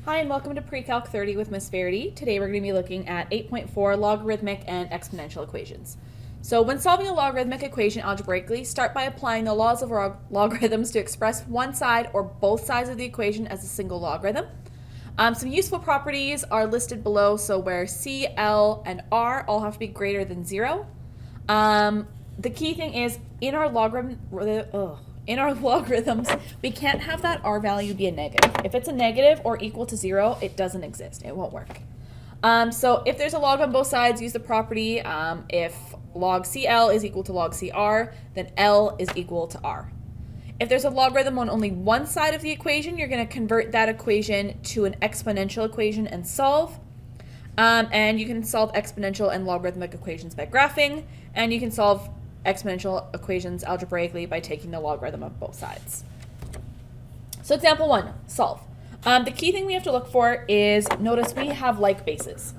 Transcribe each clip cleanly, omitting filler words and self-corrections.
Hi and welcome to Pre-Calc 30 with Miss Verity. Today we're going to be looking at 8.4 logarithmic and exponential equations. So when solving a logarithmic equation algebraically, start by applying the laws of logarithms to express one side or both sides of the equation as a single logarithm. Some useful properties are listed below, so where C, L, and R all have to be greater than 0. The key thing is in our logarithms, we can't have that R value be a negative. If it's a negative or equal to 0, it doesn't exist. It won't work. So if there's a log on both sides, use the property. If log CL is equal to log CR, then L is equal to R. If there's a logarithm on only one side of the equation, you're going to convert that equation to an exponential equation and solve. And you can solve exponential and logarithmic equations by graphing, and you can solve exponential equations algebraically by taking the logarithm of both sides. So example 1, solve. The key thing we have to look for is, notice we have like bases.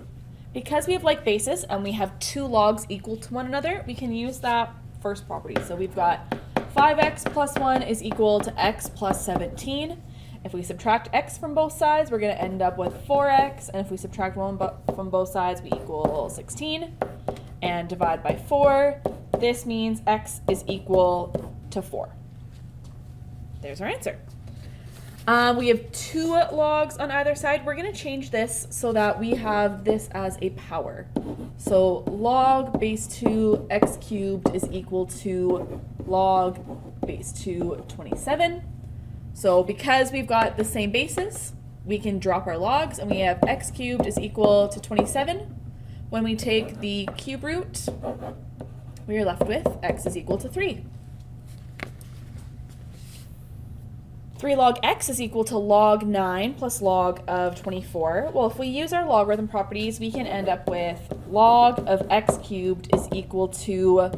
Because we have like bases and we have two logs equal to one another, we can use that first property. So we've got 5x plus 1 is equal to x plus 17. If we subtract x from both sides, we're going to end up with 4x, and if we subtract 1 from both sides, we equal 16. And divide by 4, this means x is equal to 4. There's our answer. We have two logs on either side. We're going to change this so that we have this as a power. So log base 2 x cubed is equal to log base 2 27. So because we've got the same basis, we can drop our logs, and we have x cubed is equal to 27. When we take the cube root, we are left with x is equal to 3. 3 log x is equal to log 9 plus log of 24. Well, if we use our logarithm properties, we can end up with log of x cubed is equal to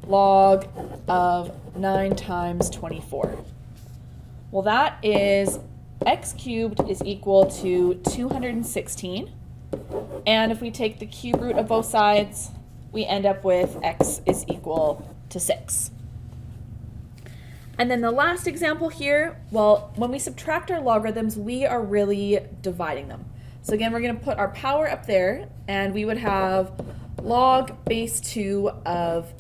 log of 9 times 24. Well, that is x cubed is equal to 216. And if we take the cube root of both sides, we end up with x is equal to 6. And then the last example here, well, when we subtract our logarithms, we are really dividing them. So again, we're going to put our power up there, and we would have log base 2 of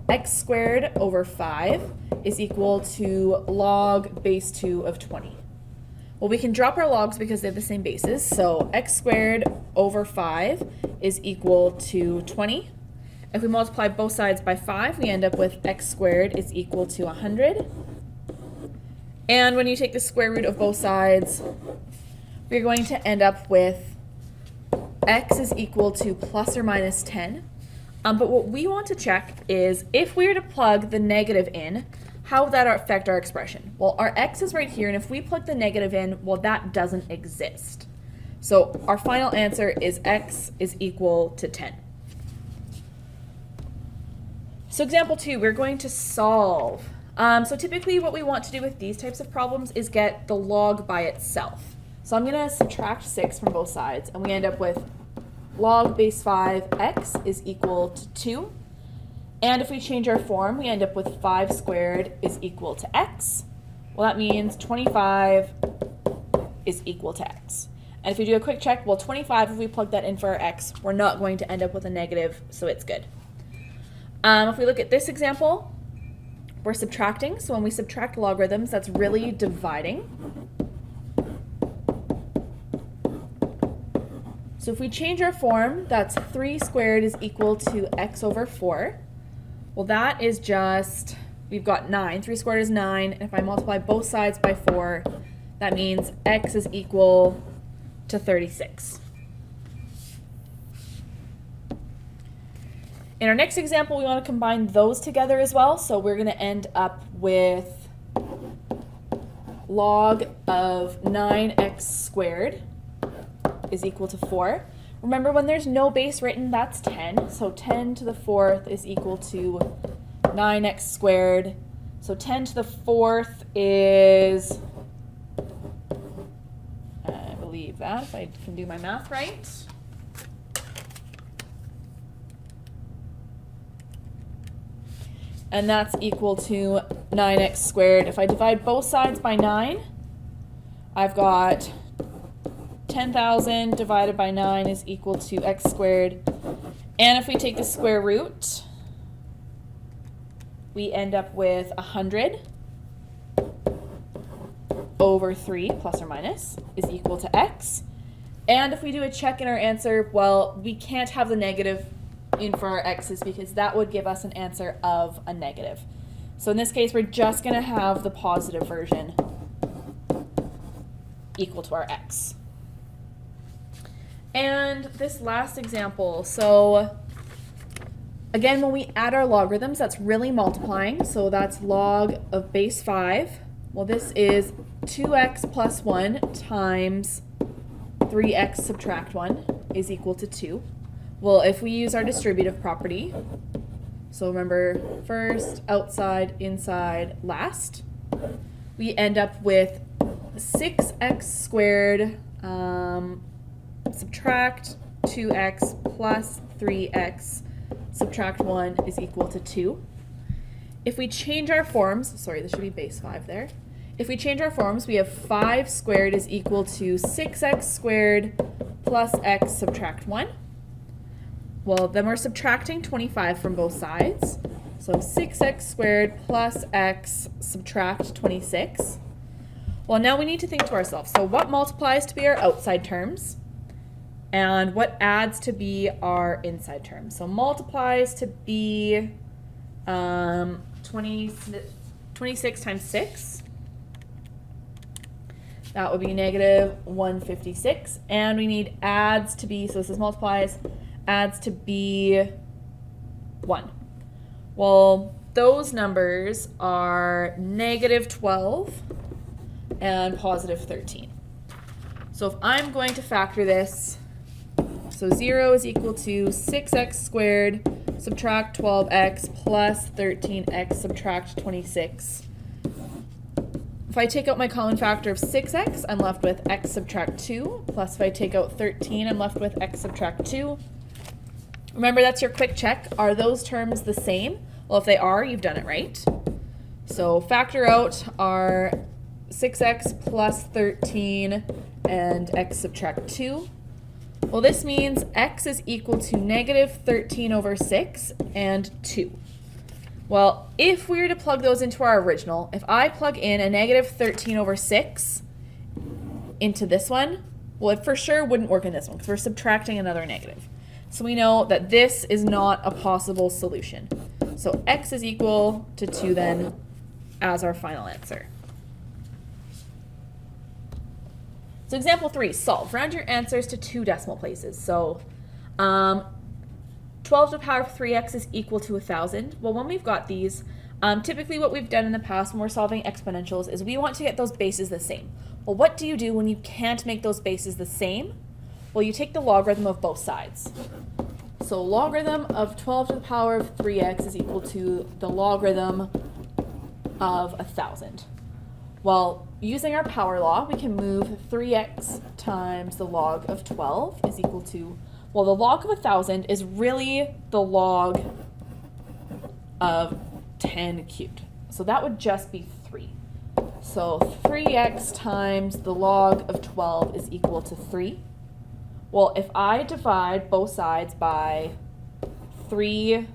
x squared over 5 is equal to log base 2 of 20. Well, we can drop our logs because they have the same basis. So x squared over 5 is equal to 20. If we multiply both sides by 5, we end up with x squared is equal to 100. And when you take the square root of both sides, we're going to end up with x is equal to plus or minus 10. But what we want to check is if we were to plug the negative in, how would that affect our expression? Well, our x is right here, and if we plug the negative in, well, that doesn't exist. So our final answer is x is equal to 10. So example 2, we're going to solve. So typically what we want to do with these types of problems is get the log by itself. So I'm going to subtract 6 from both sides, and we end up with log base 5x is equal to 2. And if we change our form, we end up with 5 squared is equal to x. Well, that means 25 is equal to x. And if we do a quick check, well, 25, if we plug that in for our x, we're not going to end up with a negative, so it's good. If we look at this example, we're subtracting. So when we subtract logarithms, that's really dividing. So if we change our form, that's 3 squared is equal to x over 4. Well, that is just, we've got 9. 3 squared is 9. And if I multiply both sides by 4, that means x is equal to 36. In our next example, we want to combine those together as well. So we're going to end up with log of 9x squared is equal to 4. Remember, when there's no base written, that's 10. So 10 to the 4th is equal to 9x squared. So 10 to the 4th is, I believe that, if I can do my math right. And that's equal to 9x squared. If I divide both sides by 9, I've got 10,000 divided by 9 is equal to x squared. And if we take the square root, we end up with 100 over 3 plus or minus is equal to x. And if we do a check in our answer, well, we can't have the negative in for our x's because that would give us an answer of a negative. So in this case, we're just going to have the positive version equal to our x. And this last example, so again, when we add our logarithms, that's really multiplying. So that's log of base 5. Well, this is 2x plus 1 times 3x subtract 1 is equal to 2. Well, if we use our distributive property, so remember first, outside, inside, last, we end up with 6x squared subtract 2x plus 3x subtract 1 is equal to 2. If we change our forms, sorry, this should be base 5 there. If we change our forms, we have 5 squared is equal to 6x squared plus x subtract 1. Well, then we're subtracting 25 from both sides. So 6x squared plus x subtract 26. Well, now we need to think to ourselves, so what multiplies to be our outside terms? And what adds to be our inside terms? So multiplies to be 26 times 6. That would be negative 156. And we need adds to be, so this is multiplies, adds to be 1. Well, those numbers are negative 12 and positive 13. So if I'm going to factor this, so 0 is equal to 6x squared subtract 12x plus 13x subtract 26. If I take out my common factor of 6x, I'm left with x subtract 2, plus if I take out 13, I'm left with x subtract 2. Remember, that's your quick check. Are those terms the same? Well, if they are, you've done it right. So factor out our 6x plus 13 and x subtract 2. Well, this means x is equal to negative 13 over 6 and 2. Well, if we were to plug those into our original, if I plug in a negative 13 over 6 into this one, well, it for sure wouldn't work in this one because we're subtracting another negative. So we know that this is not a possible solution. So x is equal to 2 then as our final answer. So example 3, solve. Round your answers to 2 decimal places. So 12 to the power of 3x is equal to 1,000. Well, when we've got these, typically what we've done in the past when we're solving exponentials is we want to get those bases the same. Well, what do you do when you can't make those bases the same? Well, you take the logarithm of both sides. So logarithm of 12 to the power of 3x is equal to the logarithm of 1,000. Well, using our power law, we can move 3x times the log of 12 is equal to, well, the log of 1,000 is really the log of 10 cubed. So that would just be 3. So 3x times the log of 12 is equal to 3. Well, if I divide both sides by 3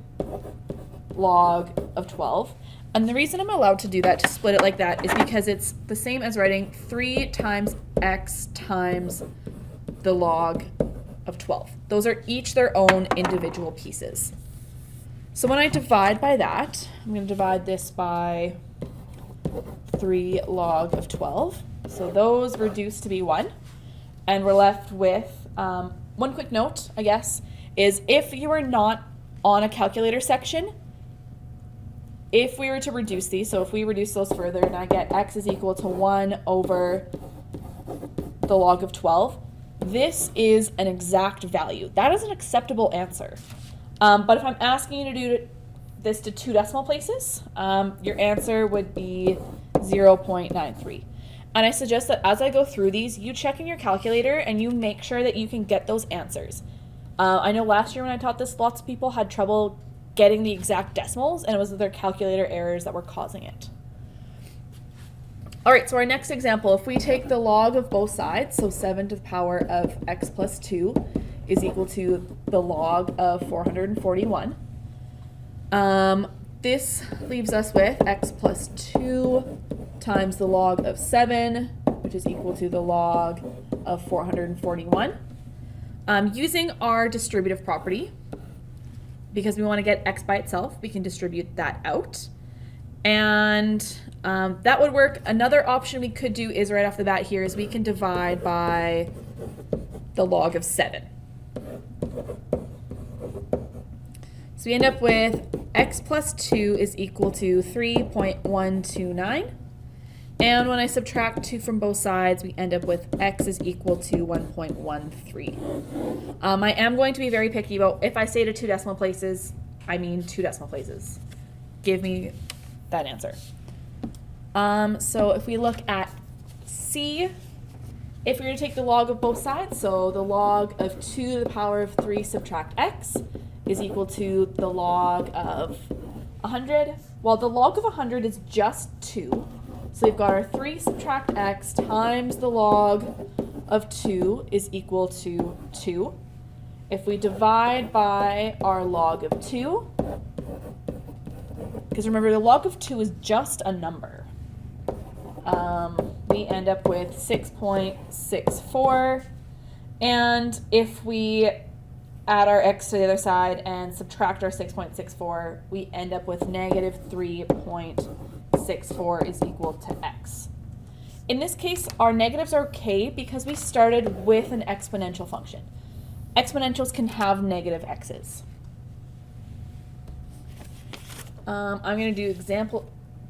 log of 12, and the reason I'm allowed to do that, to split it like that, is because it's the same as writing 3 times x times the log of 12. Those are each their own individual pieces. So when I divide by that, I'm going to divide this by 3 log of 12. So those reduce to be 1. And we're left with, one quick note, I guess, is if you are not on a calculator section, if we were to reduce these, so if we reduce those further and I get x is equal to 1 over the log of 12, this is an exact value. That is an acceptable answer. But if I'm asking you to do this to 2 decimal places, your answer would be 0.93. And I suggest that as I go through these, you check in your calculator and you make sure that you can get those answers. I know last year when I taught this, lots of people had trouble getting the exact decimals, and it was their calculator errors that were causing it. All right, so our next example, if we take the log of both sides, so 7 to the power of x plus 2 is equal to the log of 441. This leaves us with x plus 2 times the log of 7, which is equal to the log of 441. Using our distributive property, because we want to get x by itself, we can distribute that out. And that would work. Another option we could do is right off the bat here is we can divide by the log of 7. So we end up with x plus 2 is equal to 3.129. And when I subtract 2 from both sides, we end up with x is equal to 1.13. I am going to be very picky about if I say to 2 decimal places, I mean 2 decimal places. Give me that answer. So if we look at C, if we were to take the log of both sides, so the log of 2 to the power of 3 subtract x is equal to the log of 100. Well, the log of 100 is just 2. So we've got our 3 subtract x times the log of 2 is equal to 2. If we divide by our log of 2, because remember the log of 2 is just a number, we end up with 6.64. And if we add our x to the other side and subtract our 6.64, we end up with negative 3.64 is equal to x. In this case, our negatives are okay because we started with an exponential function. Exponentials can have negative x's. I'm going to do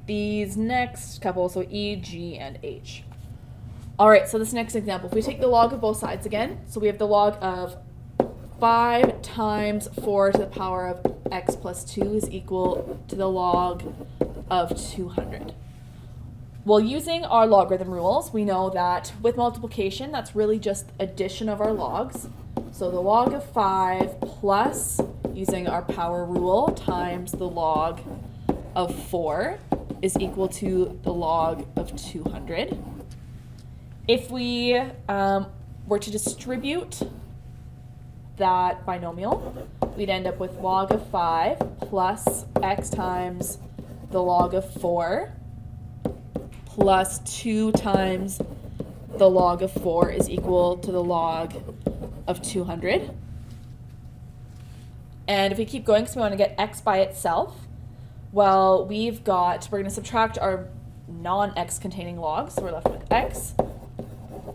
these next couple, so E, G, and H. All right, so this next example, if we take the log of both sides again, so we have the log of 5 times 4 to the power of x plus 2 is equal to the log of 200. Well, using our logarithm rules, we know that with multiplication, that's really just addition of our logs. So the log of 5 plus, using our power rule, times the log of 4 is equal to the log of 200. If we were to distribute that binomial, we'd end up with log of 5 plus x times the log of 4 plus 2 times the log of 4 is equal to the log of 200. And if we keep going, because we want to get x by itself, well, we're going to subtract our non-x containing logs, so we're left with x.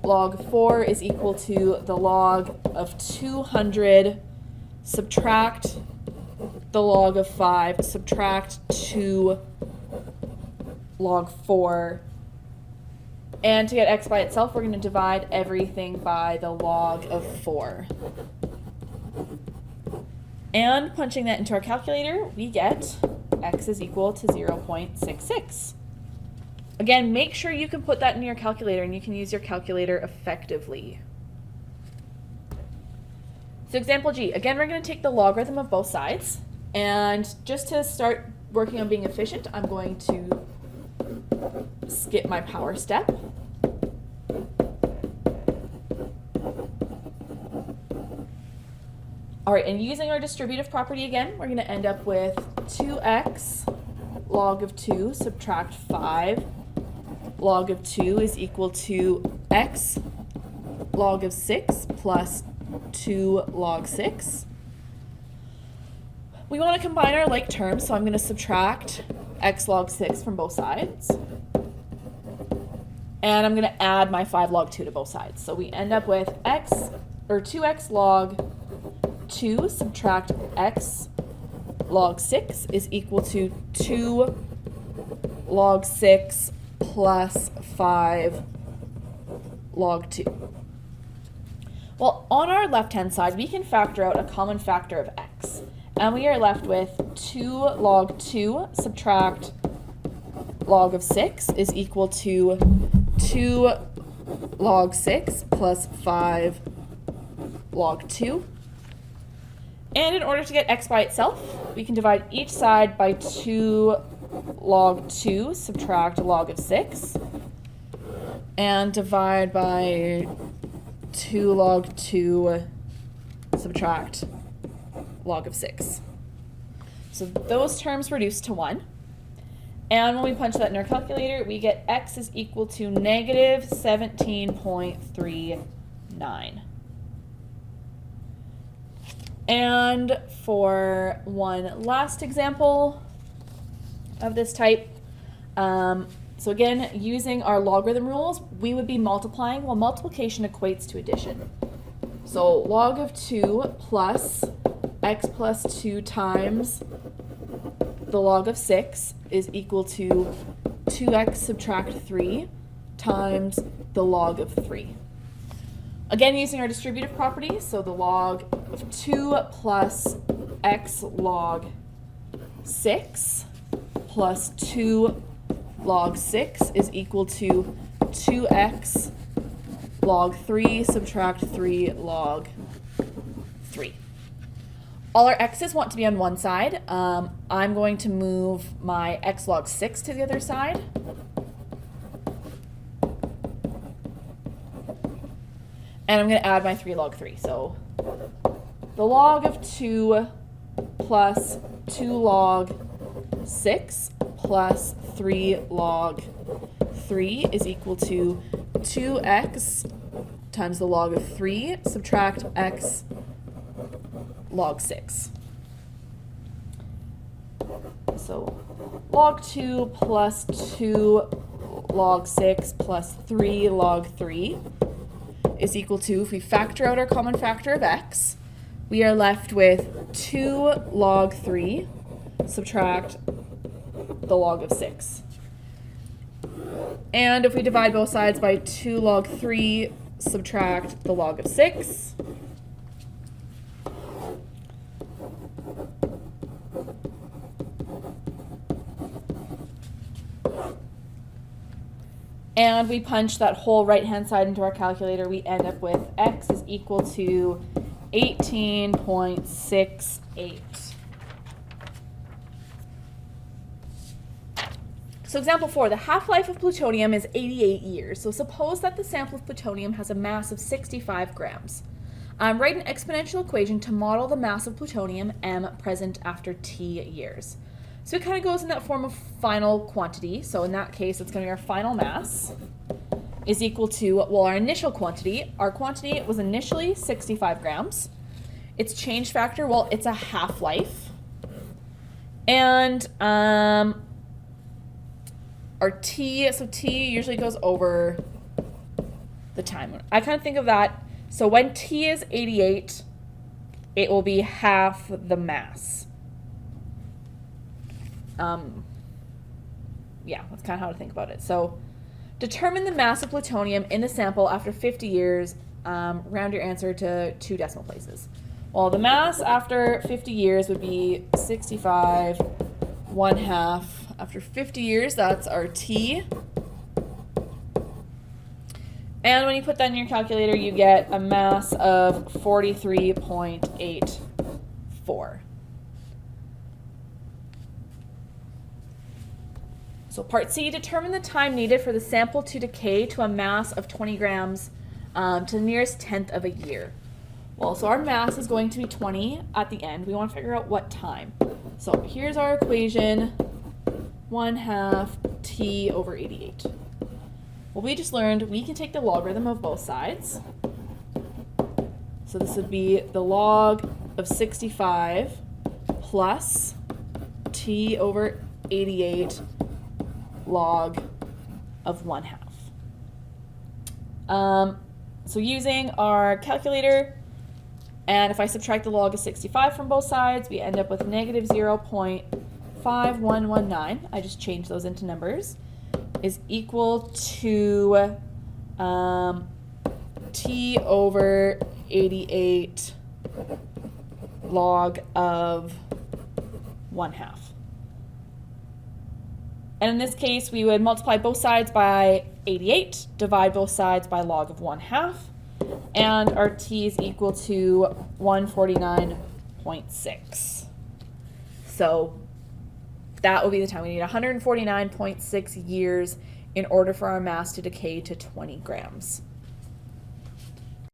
Log 4 is equal to the log of 200, subtract the log of 5, subtract 2 log 4. And to get x by itself, we're going to divide everything by the log of 4. And punching that into our calculator, we get x is equal to 0.66. Again, make sure you can put that in your calculator and you can use your calculator effectively. So example G, again, we're going to take the logarithm of both sides. And just to start working on being efficient, I'm going to skip my power step. All right, and using our distributive property again, we're going to end up with 2x log of 2 subtract 5 log of 2 is equal to x log of 6 plus 2 log 6. We want to combine our like terms, so I'm going to subtract x log 6 from both sides. And I'm going to add my 5 log 2 to both sides. So we end up with 2x log 2 subtract x log 6 is equal to 2 log 6 plus 5 log 2. Well, on our left-hand side, we can factor out a common factor of x. And we are left with 2 log 2 subtract log of 6 is equal to 2 log 6 plus 5 log 2. And in order to get x by itself, we can divide each side by 2 log 2 subtract log of 6. and divide by 2 log 2 subtract log of 6. So those terms reduce to 1. And when we punch that in our calculator, we get x is equal to negative 17.39. And for one last example of this type, so again, using our logarithm rules, we would be multiplying. Well, multiplication equates to addition. So log of 2 plus x plus 2 times the log of 6 is equal to 2x subtract 3 times the log of 3. Again, using our distributive property, so the log of 2 plus x log 6 plus 2 log 6 is equal to 2x log 3 subtract 3 log 3. All our x's want to be on one side. I'm going to move my x log 6 to the other side. And I'm going to add my 3 log 3. So the log of 2 plus 2 log 6 plus 3 log 3 is equal to 2x times the log of 3 subtract x log 6. So log 2 plus 2 log 6 plus 3 log 3 is equal to, if we factor out our common factor of x, we are left with 2 log 3 subtract the log of 6. And if we divide both sides by 2 log 3 subtract the log of 6, and we punch that whole right-hand side into our calculator, we end up with x is equal to 18.68. So example 4, the half-life of plutonium is 88 years. So suppose that the sample of plutonium has a mass of 65 grams. Write an exponential equation to model the mass of plutonium m present after t years. So it kind of goes in that form of final quantity. So in that case, it's going to be our final mass is equal to, well, our initial quantity. Our quantity was initially 65 grams. Its change factor, well, it's a half-life. And our t, so t usually goes over the time. I kind of think of that. So when t is 88, it will be half the mass. Yeah, that's kind of how to think about it. So determine the mass of plutonium in the sample after 50 years. Round your answer to 2 decimal places. Well, the mass after 50 years would be 65, 1/2. After 50 years, that's our t. And when you put that in your calculator, you get a mass of 43.84. So part C, determine the time needed for the sample to decay to a mass of 20 grams to the nearest tenth of a year. Well, so our mass is going to be 20 at the end. We want to figure out what time. So here's our equation, 1/2 t over 88. Well, we just learned we can take the logarithm of both sides. So this would be the log of 65 plus t over 88 log of 1/2. So using our calculator, and if I subtract the log of 65 from both sides, we end up with negative 0.5119. I just changed those into numbers, is equal to t over 88 log of 1/2. And in this case, we would multiply both sides by 88, divide both sides by log of 1/2, and our t is equal to 149.6. So that will be the time. We need 149.6 years in order for our mass to decay to 20 grams.